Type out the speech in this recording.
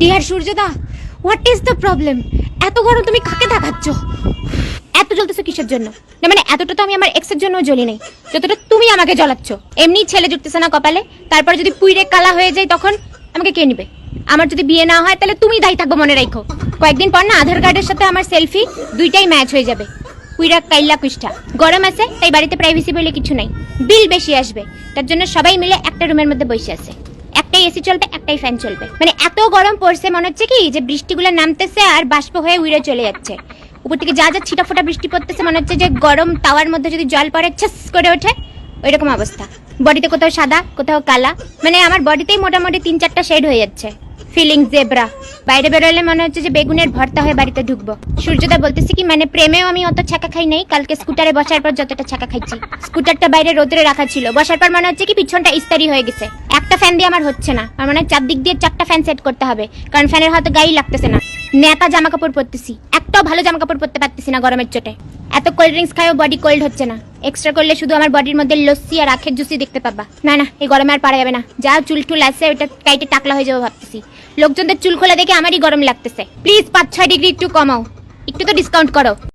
Deer সূর্যদা, what is the problem? এত গরম তুমি কাকে দেখাচ্ছ? এত জ্বলতেছো কিসের জন্য? না মানে এতটা তো আমি আমার এক্সের জন্য জ্বলি নাই যতটা তুমি আমাকে জ্বলাচ্ছ। এমনি ছেলে জুটতেছে না কপালে, তারপর যদি পুইরে কালা হয়ে যায় তখন আমাকে কে নিবে? আমার যদি বিয়ে না হয় তাহলে তুমি দায়ী থাকবো, মনে রাখো। কয়েকদিন পর না আধার কার্ডের সাথে আমার সেলফি দুইটাই ম্যাচ হয়ে যাবে। পুইরা কাইল্লা কুষ্টা। গরম আছে তাই বাড়িতে প্রাইভেসি বলে কিছু নাই, বিল বেশি আসবে, তার জন্য সবাই মিলে একটা রুমের মধ্যে বসে আছে। একটাই এসি চলবে, একটাই ফ্যান চলবে। মানে এত গরম পড়ছে মনে হচ্ছে কি যে বৃষ্টিগুলো নামতেছে আর বাষ্প হয়ে উড়ে চলে যাচ্ছে। উপর থেকে যা যা ছিটাফোটা বৃষ্টি পড়তেছে মনে হচ্ছে যে গরম তাওয়ার মধ্যে যদি জল পড়ে ছাস করে ওঠে, ওইরকম অবস্থা। বডিতে কোথাও সাদা কোথাও কালা, মানে আমার বডিতেই মোটামুটি 3-4টা শেড হয়ে যাচ্ছে। Feeling zebra. বাইরে বেরোলে মনে হচ্ছে যে বেগুনের ভর্তা হয়ে বাড়িতে ঢুকবো। সূর্যদা বলতেছি কি মানে প্রেমেও আমি অত ছাকা খাই নাই, কালকে স্কুটারে বসার পর যতটা ছাকা খাইছি। স্কুটারটা বাইরে রোদরে রাখা ছিল, বসার পর মনে হচ্ছে কি পিছনটা ইস্তারি হয়ে গেছে। একটা ফ্যান দিয়ে আমার হচ্ছে না, আমার মানে চারদিক দিয়ে 4টা ফ্যান সেট করতে হবে, কারণ ফ্যানের হয়তো গায়ে লাগতেছে না। নেতা জামা কাপড় পরতেছি, একটাও ভালো জামা কাপড় পরতে পারতেছি না গরমের চোটে। এত কোল্ড ড্রিঙ্কস খাইও বডি কোল্ড হচ্ছে না, এক্সট্রা করলে শুধু আমার বডির মধ্যে লস্যি আর আখের জুসি দেখতে পাবা। না না, এই গরমে আর পারা যাবে না, যা চুল টুল আছে ওটা কাইটে টাকলা হয়ে যাবো ভাবতেছি। লোকজনদের চুল খোলা দেখে আমারই গরম লাগতেছে। প্লিজ 5-6 ডিগ্রি একটু কমাও, একটু তো ডিসকাউন্ট করো।